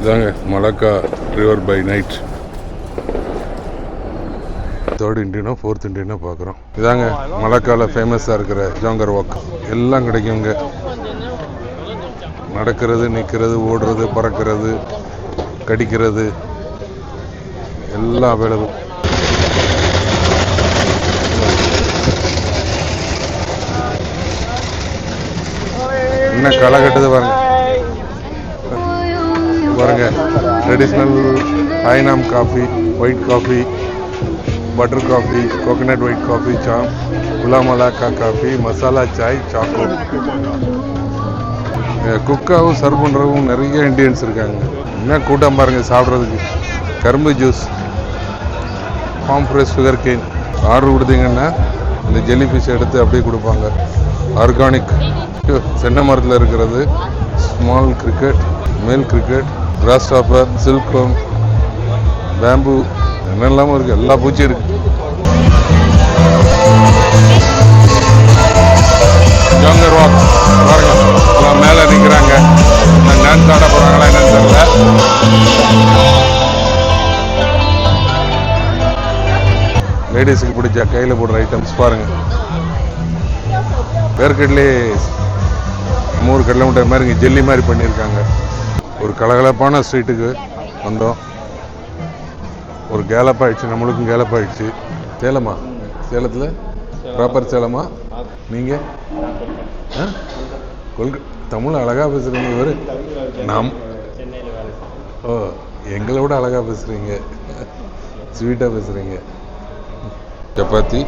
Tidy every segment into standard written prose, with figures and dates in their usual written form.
இதாங்க Malacca river by night. Third இண்டியனோ fourth இண்டியனோ பார்க்குறோம். இதாங்க மலக்காவில் ஃபேமஸாக இருக்கிற ஜாங்கர் வாக். எல்லாம் கிடைக்குங்க. நடக்கிறது, நிற்கிறது, ஓடுறது, பறக்கிறது, கடிக்கிறது எல்லாம் அவைலபிள். என்ன களை கட்டுது பாருங்க பாருங்க. Traditional Hainan coffee, white coffee, butter coffee, coconut white coffee, குலாமலாக்கா காஃபி, மசாலா சாய், சாக்கோ. குக்காவும் சர்வ் பண்ணுறவும் நிறைய இண்டியன்ஸ் இருக்காங்க. என்ன கூட்டம் பாருங்கள் சாப்பிட்றதுக்கு. கரும்பு juice, farm fresh sugar cane. Order கொடுத்தீங்கன்னா இந்த ஜெல்லி ஃபிஷ் எடுத்து அப்படியே கொடுப்பாங்க. ஆர்கானிக். சென்னை மரத்தில் இருக்கிறது. ஸ்மால் கிரிக்கெட், மேல் கிரிக்கெட், கிராஸ் ஸ்டாப்பர், சில்கோன், பேம்பு, என்னெல்லாமும் இருக்குது. எல்லா பூச்சியும் இருக்குது. ஜாங்கர் வாக் பாருங்க. எல்லாம் மேலே நிற்கிறாங்க. டான்ஸ் ஆட போகிறாங்களா என்னன்னு தெரியல. லேடிஸுக்கு பிடிச்ச கையில் போடுற ஐட்டம்ஸ் பாருங்கள். வேர்க்கடலே 3 கடலை மிட்டாய் மாதிரி இங்கே ஜெல்லி மாதிரி பண்ணியிருக்காங்க. ஒரு கலகலப்பான ஸ்ட்ரீட்டுக்கு வந்தோம். ஒரு கேலப் ஆகிடுச்சு, நம்மளுக்கும் கேலப் ஆகிடுச்சு. சேலமா? சேலத்தில் ப்ராப்பர் சேலமா? நீங்கள் தமிழ் அழகாக பேசுகிறீங்க. இவர் எங்களை விட அழகாக பேசுகிறீங்க, ஸ்வீட்டாக பேசுகிறீங்க. சப்பாத்தி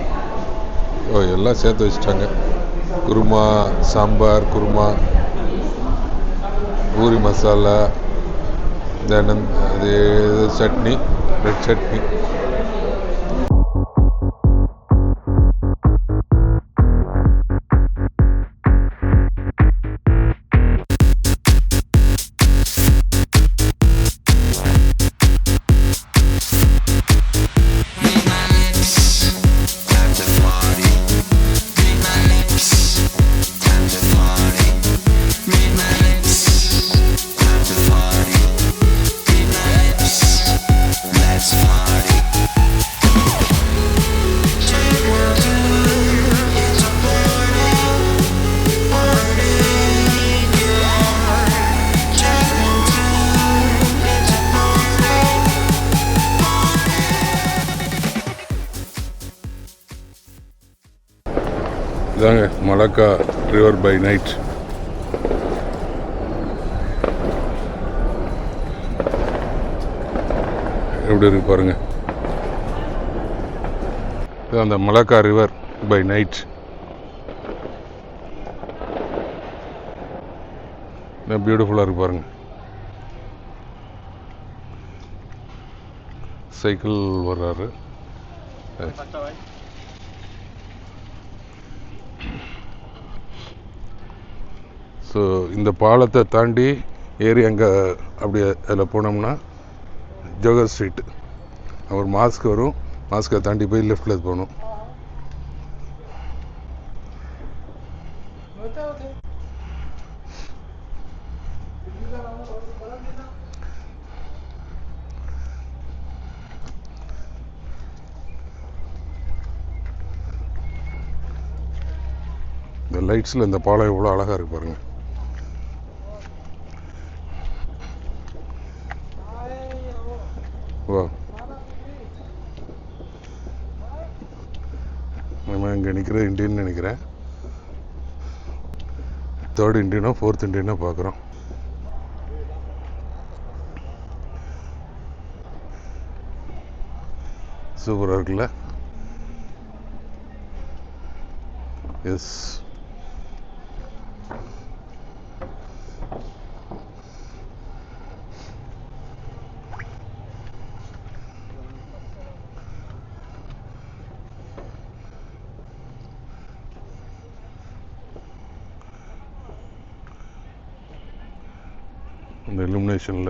எல்லாம் சேர்த்து வச்சுட்டாங்க. குருமா, சாம்பார், குருமா, பூரி மசாலா, அது சட்னி, ரெட் சட்னி. இதாங்க மலக்கா ரிவர் பை நைட். எப்படி இருக்கு பாருங்க. இது அந்த மலக்கா ரிவர் பை நைட். பியூட்டிஃபுல்லாக இருக்கு பாருங்க. சைக்கிள் வர்றாரு. ஸோ இந்த பாலத்தை தாண்டி ஏறி அங்கே அப்படியே அதில் போனோம்னா ஜோகர் ஸ்ட்ரீட். ஒரு மாஸ்க் வரும். மாஸ்கை தாண்டி போய் லெஃப்டில் போகணும். இந்த லைட்ஸில் இந்த பாலம் எவ்வளோ அழகாக இருக்கு பாருங்க. வா, நம்ம இங்கே நிற்கிற இண்டியன் நினைக்கிறேன். தேர்ட் இண்டியனோ ஃபோர்த் இண்டியனோ பார்க்குறோம். சூப்பராக இருக்குல்ல? எஸ். இந்த இலுமினேஷனில்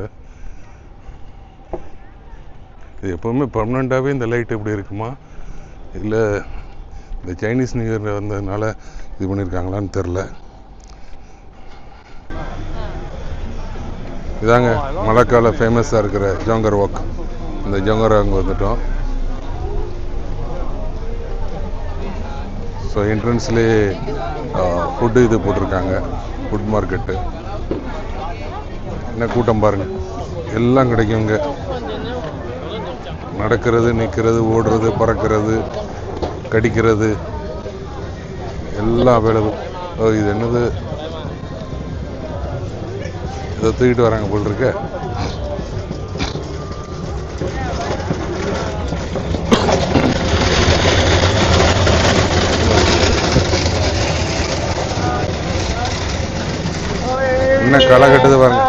இது எப்போவுமே பர்மனெண்ட்டாகவே இந்த லைட் எப்படி இருக்குமா, இல்லை இந்த சைனீஸ் நியூ இயர் வந்ததுனால இது பண்ணியிருக்காங்களான்னு தெரில. இதாங்க மழைக்கால ஃபேமஸாக இருக்கிற ஜோங்கர் வாக். இந்த ஜோங்கர் அங்கே வந்துட்டோம். ஸோ என்ட்ரன்ஸ்லேயே ஃபுட்டு இது போட்டிருக்காங்க, ஃபுட் மார்க்கெட்டு. என்ன கூட்டம் பாருங்கள், எல்லாம் கிடைக்குங்க. நடக்கிறது, நிற்கிறது, ஓடுறது, பறக்கிறது, கடிக்கிறது எல்லாம் அவைலபிள். இது என்னது, இதை தூக்கிட்டு வராங்க போல் இருக்க. என்ன களை கட்டுது பாருங்க.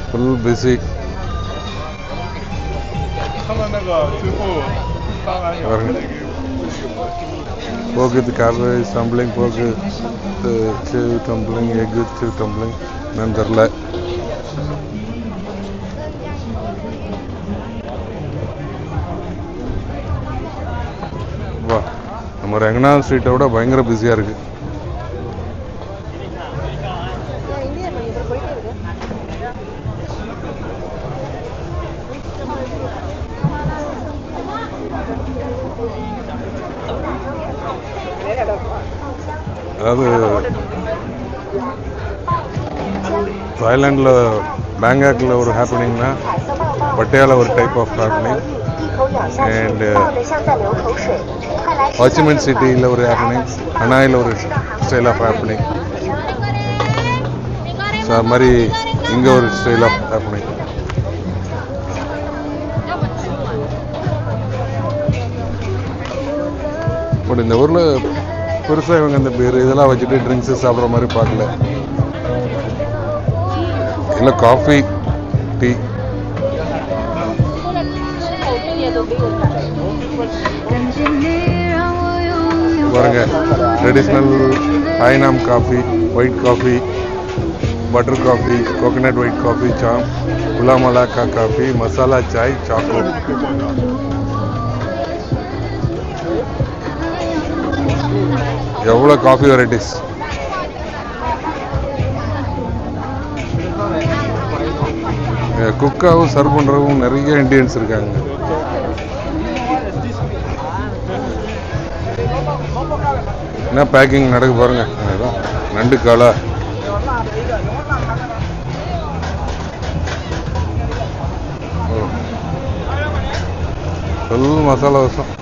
Full busy. போக்கு காஃபே டம்ப்ளிங், போக்கு chive dumpling, egg with chive dumpling என்னன்னு தெரில. வா, நம்ம ரங்கநாத் ஸ்ட்ரீட்டை விட பயங்கர பிஸியாக இருக்குது. அதாவது தாய்லாண்டில் பேங்காக்கில் ஒரு ஹேப்பனிங்னா பட்டியால ஒரு டைப் ஆஃப் ஹேப்பனிங், அண்ட் ஹாச்சிமின் சிட்டியில் ஒரு ஹேப்பனிங், ஹனாயில் ஒரு ஸ்டைல் ஆஃப் ஹேப்பனிங். ஸோ அது மாதிரி இங்கே ஒரு ஸ்டைல் ஆஃப் ஹேப்பனிங். பட் இந்த ஊரில் பெருசாக இவங்க இந்த பேர் இதெல்லாம் வச்சுட்டு ட்ரிங்க்ஸு சாப்பிட்ற மாதிரி பார்க்கல. இல்லை காஃபி, டீ. பாருங்க, traditional Hainan coffee, white coffee, butter coffee, coconut white coffee, சாம், குலா மலாக்கா காஃபி, மசாலா சாய், சாக்கோ. எவ்வளோ காஃபி வெரைட்டிஸ். குக்காகவும் சர்வ் பண்ணுறவும் நிறைய இண்டியன்ஸ் இருக்காங்க. என்ன பேக்கிங் நடக்க பாருங்க. நண்டு காலா, ஃபுல் மசாலா வசம்.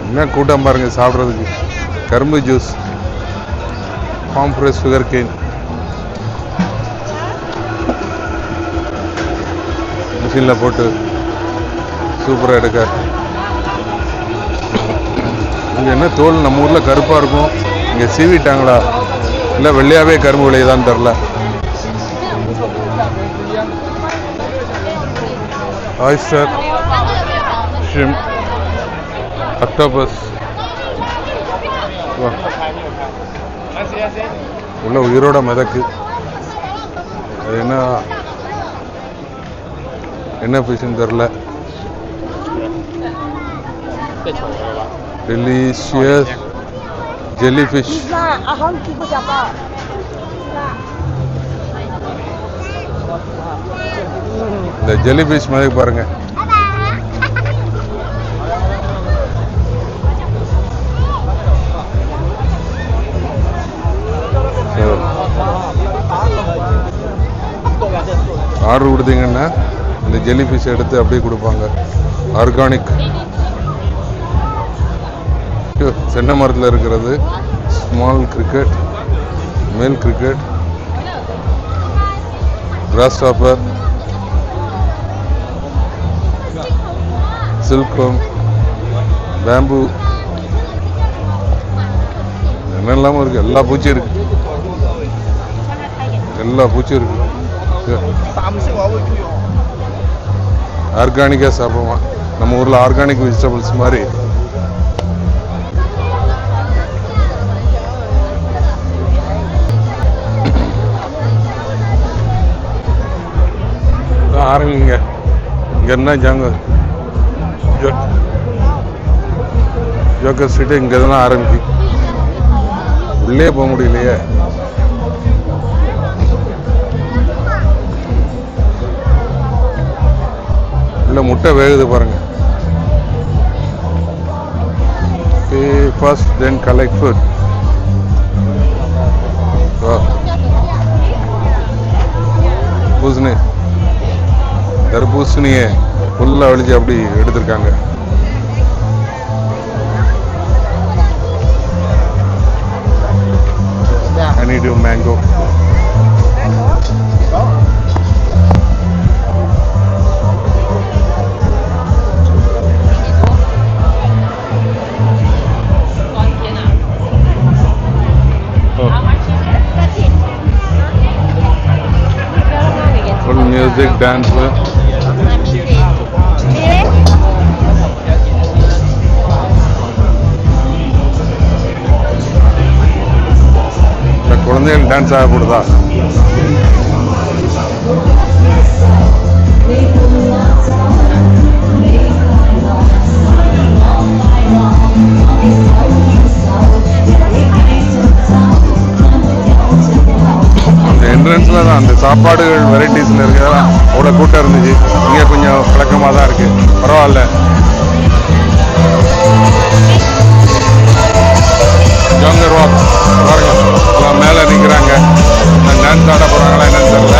என்ன கூட்டம் பாருங்க சாப்பிட்றதுக்கு. கரும்பு juice, farm fresh sugar can, மிஷினில் போட்டு சூப்பராக எடுக்க. இங்கே என்ன தோல் நம்ம ஊரில் கருப்பாக இருக்கும், இங்கே சீவிட்டாங்களா இல்லை வெள்ளையாகவே கரும்பு விளையுதான்னு தெரில. Oyster, shrimp, octopus. உள்ள உயிரோட மிதக்கு. அது என்ன ஃபிஷ்ன்னு தெரில. Delicious jelly fish. இந்த ஜெல்லி ஃபிஷ் மாதிரி பாருங்க. ஆர்டர் கொடுத்தீங்கன்னா இந்த ஜெல்லி ஃபிஷ் எடுத்து அப்படியே கொடுப்பாங்க. ஆர்கானிக், தென்னை மரத்தில் இருக்கிறது. ஸ்மால் கிரிக்கெட், மேல் கிரிக்கெட், கிராஸ் டாப்பர், சில்க்வம், பேம்பு, என்னெல்லாமும் இருக்கு. எல்லா பூச்சியும் இருக்கு, எல்லா பூச்சியும் இருக்கு. ஆர்கானிக்காக சாப்பிடுவோம். நம்ம ஊரில் ஆர்கானிக் வெஜிடபிள்ஸ் மாதிரி. ஆரம்பிங்க. இங்கே என்ன ஜோக்கர் ஸ்ட்ரீட்டு இங்கே தான் ஆரம்பிக்கு. உள்ளே போக முடியலையே. உள்ள முட்டை வேகுது பாருங்க. Pay first then collect food. பூசணி தர்பூசணியை ஃபுல்லாக வலிச்சு அப்படி எடுத்திருக்காங்க. honeydew mango. Full music, dance. குழந்தைகள் டான்ஸ் ஆகக்கூடாதா? அந்த என்ட்ரன்ஸ்ல தான் அந்த சாப்பாடுகள் வெரைட்டிஸ்ல இருக்கிறதா அவ்வளோ கூட்டம் இருந்துச்சு. இங்கே கொஞ்சம் பழக்கமாக தான் இருக்கு, பரவாயில்ல. ஜோங்கர் வாக் பாருங்க, எல்லாம் மேலே நிற்கிறாங்க. டான்ஸ் ஆட போகிறாங்களா என்னன்னு தெரியல.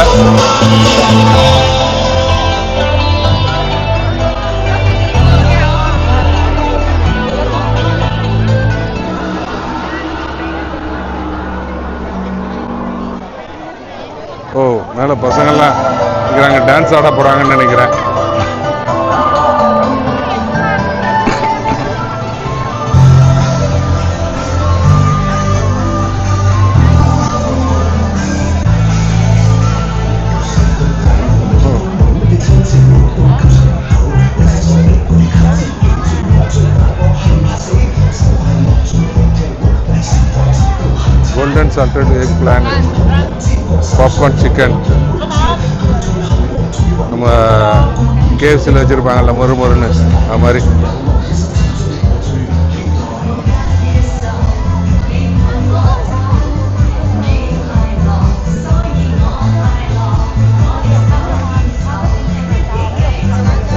ஓ, மேலே பசங்கள்லாம் நிற்கிறாங்க, டான்ஸ் ஆட போகிறாங்கன்னு நினைக்கிறேன். Golden salted eggplant, popcorn chicken. நம்ம கேஎஃப்சியில் வச்சுருப்பாங்கல்ல மொறு மொறுன்னு, அது மாதிரி.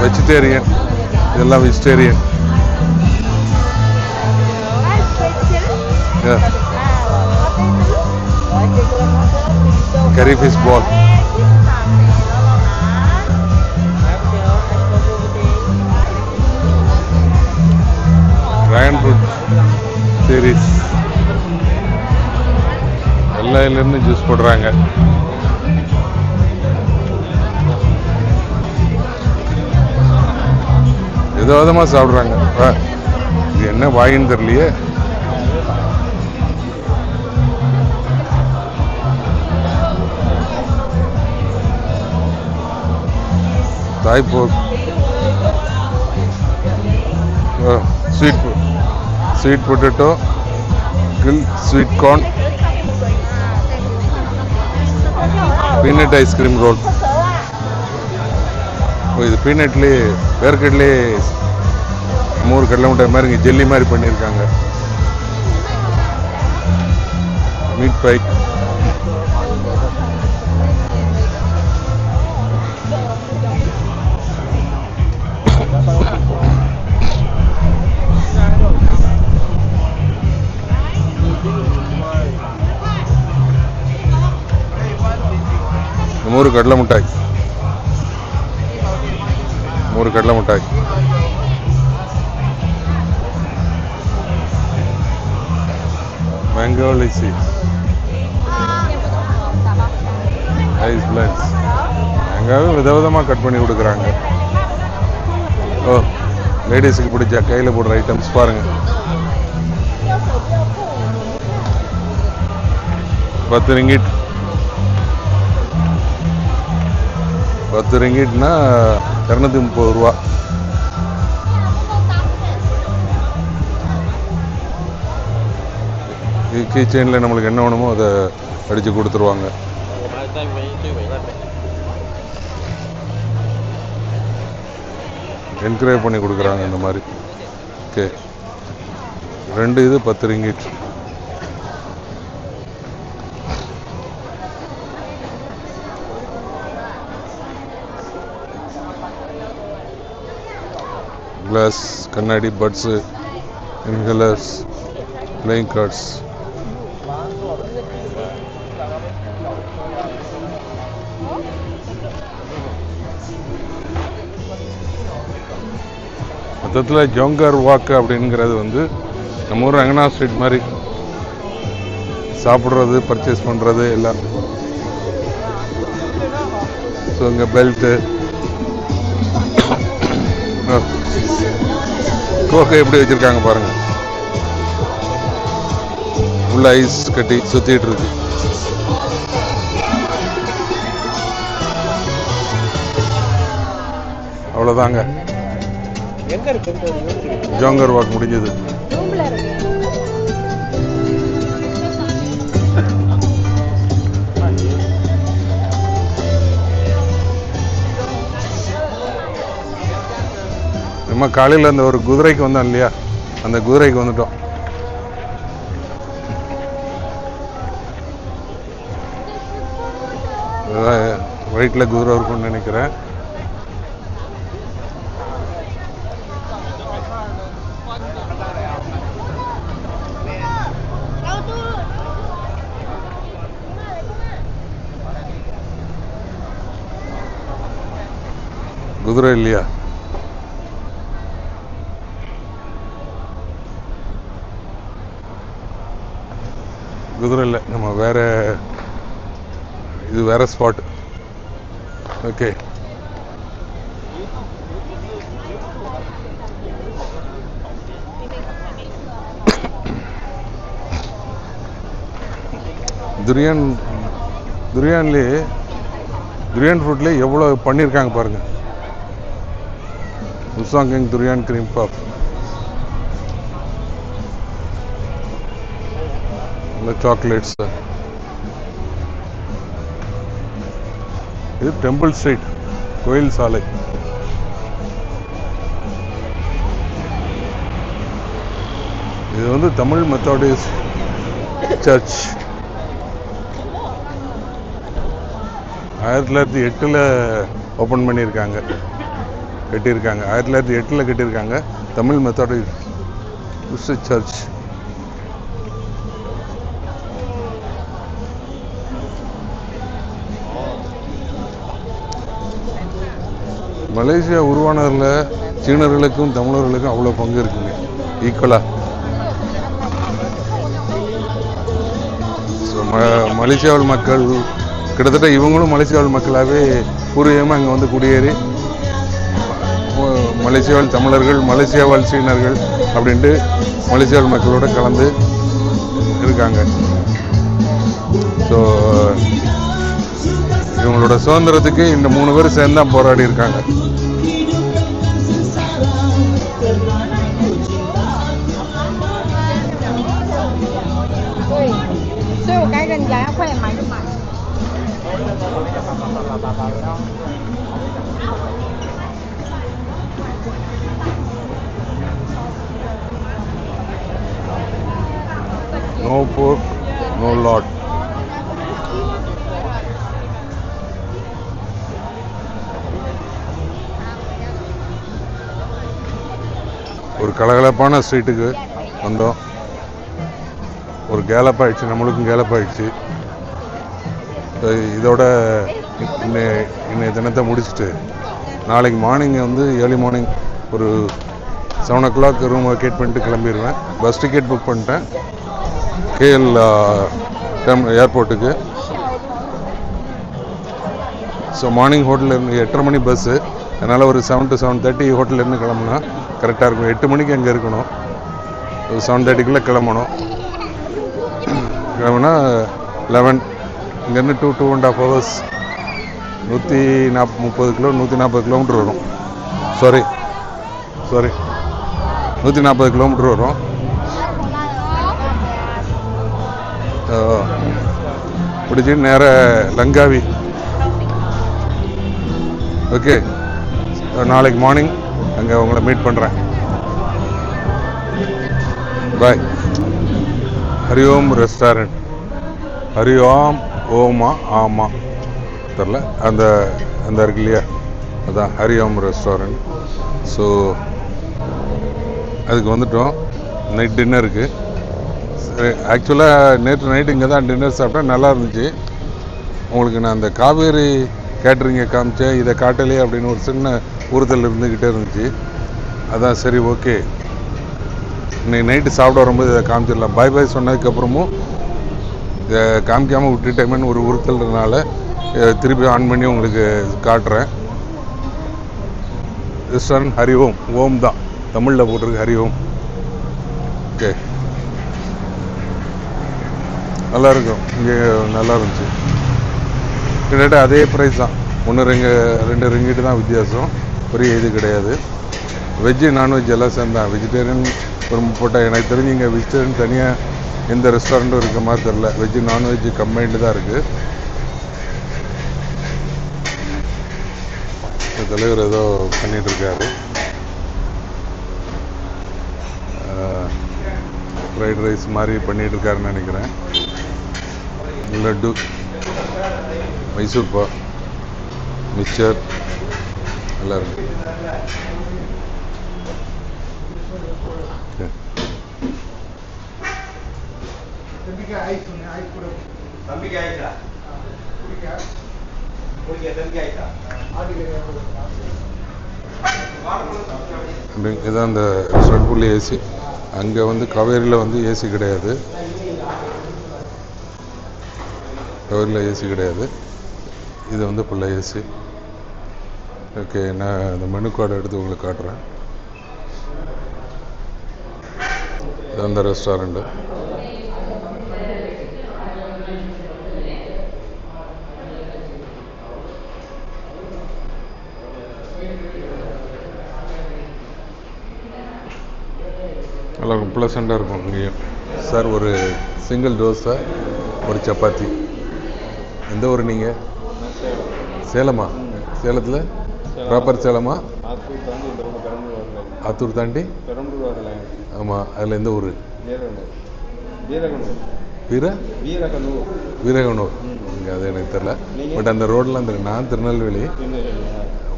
வெஜிடேரியன், இதெல்லாம் vegetarian. Curry fish ball. Dragon fruit series. எல்லா இருந்து ஜூஸ் போடுறாங்க. ஏதோ விதமா சாப்பிடுறாங்க. இது என்ன வாயின்னு தெரியலையே. Thai pork, sweet potato, grilled sweet corn, peanut ice cream roll. இது பீனட்லேயே வேர்க்கடலே மூணு கடலை மிட்டாய் மாதிரி இங்கே ஜெல்லி மாதிரி பண்ணியிருக்காங்க. மீட் பை, மூணு கடலை மிட்டாய், மூணு கடலை மிட்டாய். Mango lychee, ice blends. மேங்காவே விதவிதமாக கட் பண்ணி கொடுக்குறாங்க. ஓ, லேடிஸுக்கு பிடிச்ச கையில் போடுற ஐட்டம்ஸ் பாருங்க. 10 ரிங்கிட். 10 ரிங்கிட்னா 230 ரூபா. கீ செயினில் நம்மளுக்கு என்ன வேணுமோ அதை அடித்து கொடுத்துருவாங்க. என்கரேஜ் பண்ணி கொடுக்குறாங்க இந்த மாதிரி. ஓகே, 2 இது 10 ரிங்கிட். கிளாஸ், கண்ணாடி, பட்ஸு, இன்ஹேலர்ஸ், பிளேயிங் கார்ட்ஸ். மொத்தத்தில் ஜோங்கர் வாக்கு அப்படிங்கிறது வந்து நம்ம ஊர் ரங்கனா ஸ்ட்ரீட் மாதிரி சாப்பிட்றது, பர்ச்சேஸ் பண்ணுறது எல்லாம். ஸோ இங்கே பெல்ட்டு, கோக்கை எப்படி வச்சுருக்காங்க பாருங்கள். உள்ள ஐஸ் கட்டி சுற்றிட்டு இருக்கு. அவ்வளோதாங்க, ஜோங்கர் வாக் முடிஞ்சது. நம்ம காலையில் அந்த ஒரு குதிரைக்கு வந்தோம் இல்லையா, அந்த குதிரைக்கு வந்துட்டோம். ரைட்டில் குதிரை இருக்கும்னு நினைக்கிறேன். குதிரை இல்லையா, குதிரை இல்லை, நம்ம வேற, இது வேற ஸ்பாட். ஓகே, துரியான்லேயே துரியான் ஃப்ரூட்லேயே எவ்வளோ பண்ணியிருக்காங்க பாருங்கள். உசாங்கிங் துரியான் கிரீம் பஃப், நல்ல சாக்லேட்ஸ். இது டெம்பிள் ஸ்ட்ரீட், கோயில் சாலை. இது வந்து தமிழ் மெத்தடிஸ்ட் சர்ச். 1908 ஓப்பன் பண்ணியிருக்காங்க, கட்டியிருக்காங்க. 1908 கட்டியிருக்காங்க, தமிழ் மெத்தடிஸ்ட் சர்ச். மலேசியா உருவானதில் சீனர்களுக்கும் தமிழர்களுக்கும் அவ்வளோ பங்கு இருக்குங்க, ஈக்குவலாக. ஸோ மலேசியாவில் மக்கள் கிட்டத்தட்ட இவங்களும் மலேசியாவில் மக்களாகவே பூர்வீகமாக இங்கே வந்து குடியேறி மலேசியாவில் தமிழர்கள், மலேசியாவில் சீனர்கள் அப்படின்ட்டு மலேசியாவில் மக்களோட கலந்து இருக்காங்க. ஸோ இவங்களோட சுதந்திரத்துக்கு இந்த 3 பேர் சேர்ந்து தான் போராடி இருக்காங்க. No pork, no lot. ஒரு கலகலப்பான ஸ்ட்ரீட்டுக்கு வந்தோம். ஒரு கேலப் ஆயிடுச்சு, நம்மளுக்கும் கேலப் ஆயிடுச்சு. இதோட இன்னைய தினத்தை முடிச்சுட்டு நாளைக்கு மார்னிங் வந்து ஏர்லி மார்னிங் ஒரு 7 o'clock ரூம் வெக்கேட் பண்ணிட்டு கிளம்பிடுவேன். பஸ் டிக்கெட் புக் பண்ணிட்டேன் கேஎல் ஏர்போர்ட்டுக்கு. ஸோ மார்னிங் ஹோட்டலில் 8:30 மணி பஸ்ஸு, அதனால் ஒரு 7 to 7:30 ஹோட்டல்லேருந்து கிளம்புனா கரெக்டாக இருக்கும். 8 மணிக்கு அங்கே இருக்கணும், ஒரு 7:30 கிளம்பணும். கிளம்புனா 11, இங்கேருந்து 2.5 hours 140 கிலோமீட்டர் வரும். சாரி 140 கிலோமீட்டர் வரும். பிடிச்சி நேராக லங்காவி. ஓகே, நாளைக்கு மார்னிங் அங்கே உங்களை மீட் பண்ணுறேன். பாய். ஹரிஓம் ரெஸ்டாரண்ட். ஹரிஓம் ஓமா ஆமாம் தெரில, அந்த அந்த இருக்கு இல்லையா, அதான் ஹரிஓம் ரெஸ்டாரண்ட். ஸோ அதுக்கு வந்துட்டோம். நைட் டின்னருக்கு. சரி, ஆக்சுவலாக நேற்று நைட்டு இங்கே தான் டின்னர் சாப்பிட்டேன், நல்லா இருந்துச்சு. உங்களுக்கு நான் அந்த காவேரி கேட்ரிங்கை காமிச்சேன், இதை காட்டலையே அப்படின்னு ஒரு சின்ன உறுத்தல் இருந்துக்கிட்டே இருந்துச்சு. அதான் சரி ஓகே, இன்னைக்கு நைட்டு சாப்பிட வரும்போது இதை காமிச்சிடலாம். பாய் பாய் சொன்னதுக்கப்புறமும் இதை காமிக்காமல் விட்டுட்டேமேன்னு ஒரு உறுத்தல்னால திருப்பி ஆன் பண்ணி உங்களுக்கு காட்டுறேன். ரெஸ்டாரண்ட் ஹரி ஓம். ஓம் தான் தமிழில் போட்டிருக்கு, ஹரி ஓம். ஓகே, நல்லா இருக்கும். இங்கே நல்லா இருந்துச்சு. கிட்டத்தட்ட அதே ப்ரைஸ் தான், 1-2 ரிங்கிட்டு தான் வித்தியாசம், பெரிய இது கிடையாது. வெஜ்ஜு நான்வெஜ் எல்லாம் சேர்ந்தான். வெஜிடேரியன் ஒரு போட்டால் எனக்கு தெரிஞ்சு இங்கே வெஜிடேரியன் தனியாக எந்த ரெஸ்டாரண்ட்டும் இருக்க மாதிரி தெரில. வெஜ்ஜு நான்வெஜ்ஜு கம்பைன்டு தான் இருக்குது. தலைவர் ஏதோ பண்ணிகிட்ருக்காரு. ஃப்ரைட் ரைஸ் மாதிரி பண்ணிகிட்ருக்காருன்னு நினைக்கிறேன். லட்டு, மைசூர்பா, மிக்சர் எல்லாம் இருக்கு. இதான் அந்த ரெஸ்டாரண்ட் ஃபுல்லி ஏசி. அங்கே வந்து காவேரியில் வந்து ஏசி கிடையாது, காவேரியில் ஏசி கிடையாது. இது வந்து ஃபுல்லாக ஏசி. ஓகே, நான் இந்த மெனு கார்டை எடுத்து உங்களுக்கு காட்டுறேன். இது அந்த ரெஸ்டாரண்ட்டு. நல்லா ப்ளசண்ட்டாக இருக்கும் இங்கேயும். சார், ஒரு சிங்கிள் தோசை, ஒரு சப்பாத்தி. எந்த ஊர் நீங்கள்? சேலமா? சேலத்தில் ப்ராப்பர் சேலமா? ஆத்தூர் தாண்டி? ஆமாம், அதில் எந்த ஊர்? வீரகனூர். இங்கே அது எனக்கு தெரில, பட் அந்த ரோடெலாம் தெரியும். நான் திருநெல்வேலி,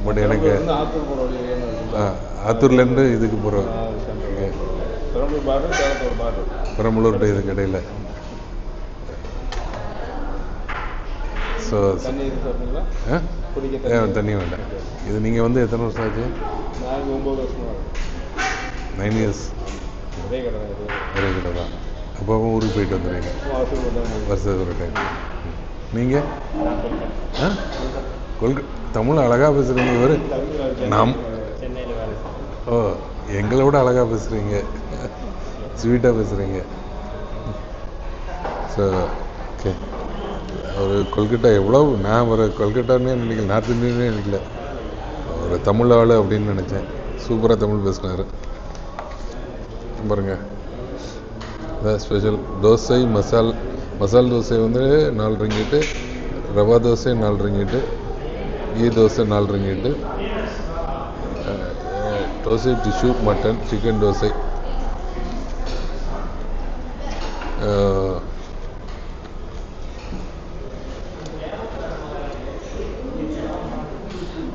பட் எனக்கு ஆத்தூர்லேருந்து இதுக்கு போகிறோம், பெரம்பலூர் இதுக்கு இடையில். ஸோ தண்ணி வேண்டாம். இது நீங்கள் வந்து எத்தனை வருஷம் ஆச்சு? 9 இயர்ஸ். ஒரே கடை தான். அப்போ ஊருக்கு போயிட்டு வந்துடுறீங்க வருஷத்துக்கு ஒரு டைம். நீங்கள் தமிழ் அழகாக பேசுகிறீங்க. இவர் ஓ, எங்களை விட அழகாக பேசுகிறீங்க, ஸ்வீட்டாக பேசுகிறீங்க. ஸோ ஓகே, ஒரு கொல்கட்டா எவ்வளோ, நான் ஒரு கொல்கட்டானே நினைக்கல, நார்த் இந்தியனே நினைக்கல, ஒரு தமிழ் ஆள் அப்படின்னு நினச்சேன். சூப்பராக தமிழ் பேசினார் பாருங்க. அதான் ஸ்பெஷல் தோசை. மசால் தோசை வந்து 4 ringgit, rava dosa 4 ringgit, ghee dosa 4 ringgit, dosa tissue, mutton, chicken dosa.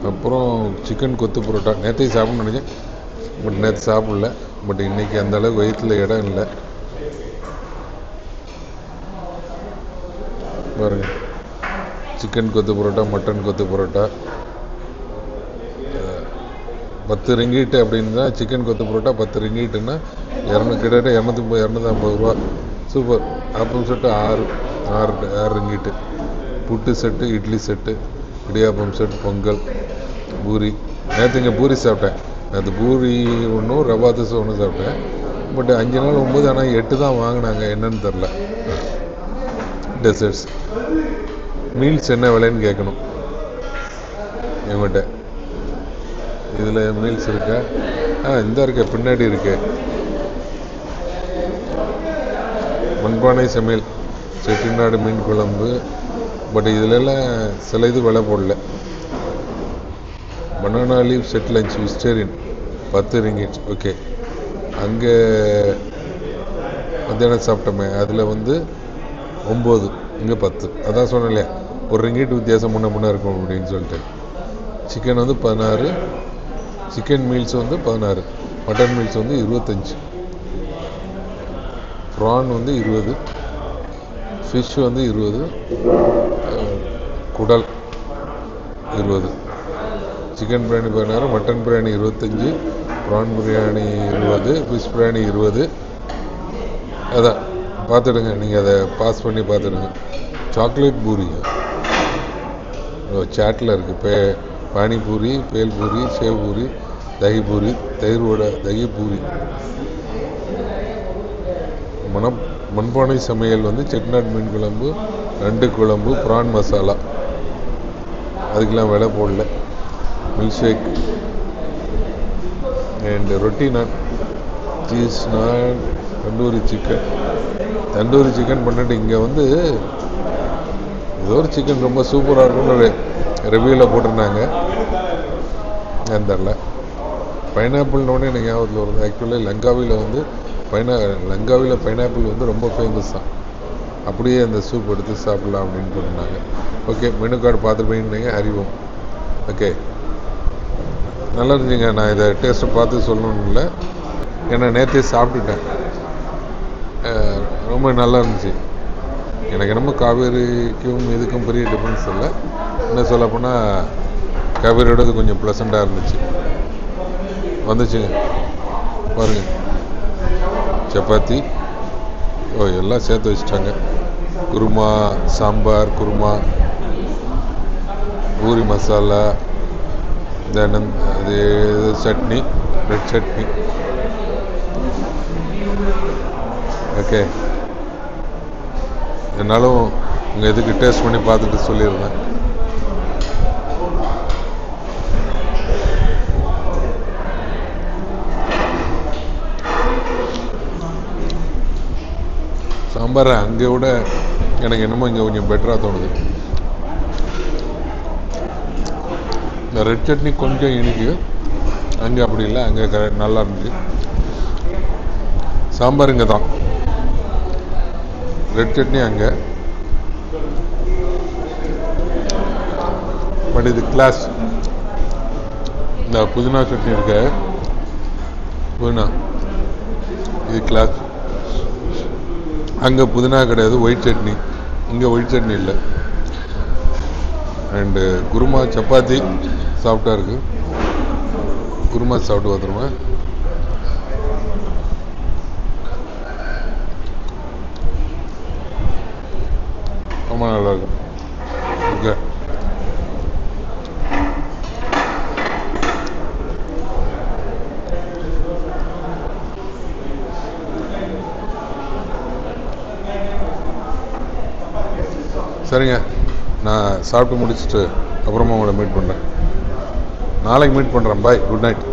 அப்புறம் சிக்கன் கொத்து பரோட்டா. நேற்று சாப்பிட்ணுன்னு நினச்சேன், பட் நேற்று சாப்பிடல. பட் இன்றைக்கி அந்த அளவுக்கு வயிற்றில் இடம் இல்லை பாருங்க. சிக்கன் கொத்து பரோட்டா, மட்டன் கொத்து பரோட்டா 10 ரிங்கிட்டு அப்படின்னு தான். சிக்கன் கொத்து பரோட்டா 10 ரிங்கிட்டுன்னா கிட்டத்தட்ட 250 ரூபா. Super. Appam set 6 ringgit. Puttu set, idli set, idiyappam set, pongal, puri. நேற்று இங்கே பூரி சாப்பிட்டேன். நேற்று பூரி ஒன்றும், ரவா தோசை ஒன்று சாப்பிட்டேன். பட் 5 நாள் 9, ஆனால் 8 தான் வாங்கினாங்க, என்னன்னு தெரில. டெசர்ட்ஸ் மீல்ஸ் என்ன விலைன்னு கேட்கணும் என்கிட்ட. இதில் மீல்ஸ் இருக்கா? இந்த இருக்க, பின்னாடி இருக்கு. மண்பானை சமையல், செட்டிநாடு மீன் குழம்பு. பட் இதிலெல்லாம் சில இது விலை போடல. Banana leave set lunch vegetarian 10 ringgit. Okay, அங்கே மத்தியானம் சாப்பிட்டோமே அதில் வந்து 9, இங்கே 10. அதான் சொன்னேன் இல்லையா, ஒரு ரிங்கிட் வித்தியாசம் முன்ன இருக்கும் அப்படின்னு சொல்லிட்டு. சிக்கன் வந்து 16, சிக்கன் மீல்ஸ் வந்து 16, மட்டன் மீல்ஸ் வந்து 25, ப்ரான் வந்து 20, ஃபிஷ் வந்து 20, குடல் 20, chicken biryani 16, mutton biryani 25, prawn biryani 20, fish biryani 20. அதான் பார்த்துடுங்க, நீங்கள் அதை பாஸ் பண்ணி பார்த்துடுங்க. சாக்லேட் பூரி சாட்டில் இருக்குது. பானிபூரி, பேல்பூரி, சேவ் பூரி, தகி பூரி, தயிர் வடை, தகி பூரி. மண்பானை சமையல் வந்து செட்டிநாடு மீன் குழம்பு, நண்டு குழம்பு, ப்ரான் மசாலா, அதுக்கெல்லாம் விலை போடல. மில்க் ஷேக் அண்ட் ரொட்டி நான், சீஸ் நான், தந்தூரி சிக்கன் பண்ணிட்டு இங்கே வந்து ஏதோ ஒரு சிக்கன் ரொம்ப சூப்பராக இருக்குன்னு ரிவ்யூவில் போட்டிருந்தாங்க. ஏன் தெரில. பைனாப்பிள்னோடனே எனக்கு ஞாபகத்தில் வருது. ஆக்சுவலி லங்காவியில் பைனாப்பிள் வந்து ரொம்ப ஃபேமஸ் தான். அப்படியே அந்த சூப் எடுத்து சாப்பிட்லாம் அப்படின்னு போட்டிருந்தாங்க. ஓகே, மெனு கார்டு பார்த்துருப்பீங்க, அறிவோம். ஓகே, நல்லா இருந்துச்சுங்க. நான் இதை டேஸ்ட்டை பார்த்து சொல்லணும்னு இல்லை, ஏன்னா நேற்றே சாப்பிட்டுட்டேன். ரொம்ப நல்லா இருந்துச்சு. எனக்கு என்னமோ காவேரிக்கும் இதுக்கும் பெரிய டிஃப்ரென்ஸ் இல்லை. என்ன சொல்லப்போனால் காவேரியோடது கொஞ்சம் ப்ளசண்ட்டாக இருந்துச்சு. வந்துச்சுங்க பாருங்கள், சப்பாத்தி எல்லாம் சேர்த்து வச்சுட்டாங்க. குருமா, சாம்பார், குருமா, பூரி மசாலா, தென் அது சட்னி, ரெட் சட்னி. ஓகே, என்னாலும் உங்கள் இதுக்கு டேஸ்ட் பண்ணி பார்த்துட்டு சொல்லியிருந்தேன். சாம்பார் அங்கே விட எனக்கு என்னமோ இங்கே கொஞ்சம் பெட்டராக தோணுது. இந்த ரெட் சட்னி கொஞ்சம் இனிக்கு, அங்கே அப்படி இல்லை, அங்கே நல்லா இருந்துச்சு. சாம்பார் இங்கே தான், ரெட் சட்னி அங்கே. பட் இது கிளாஸ். இந்த புதினா சட்னி இருக்க, புதினா இது கிளாஸ். அங்கே புதினா கிடையாது, ஒயிட் சட்னி. இங்கே ஒயிட் சட்னி இல்லை. அண்டு குருமா, சப்பாத்தி சாப்பிட்டா இருக்கு. குருமா சாப்பிட்டு பார்த்துருமா. ரொம்ப நல்லா இருக்கும். ஓகே, சரிங்க, நான் சாப்பிட்டு முடிச்சுட்டு அப்புறமா உங்களை மீட் பண்ணுறேன். நாளைக்கு மீட் பண்ணுறேன். பாய், குட் நைட்.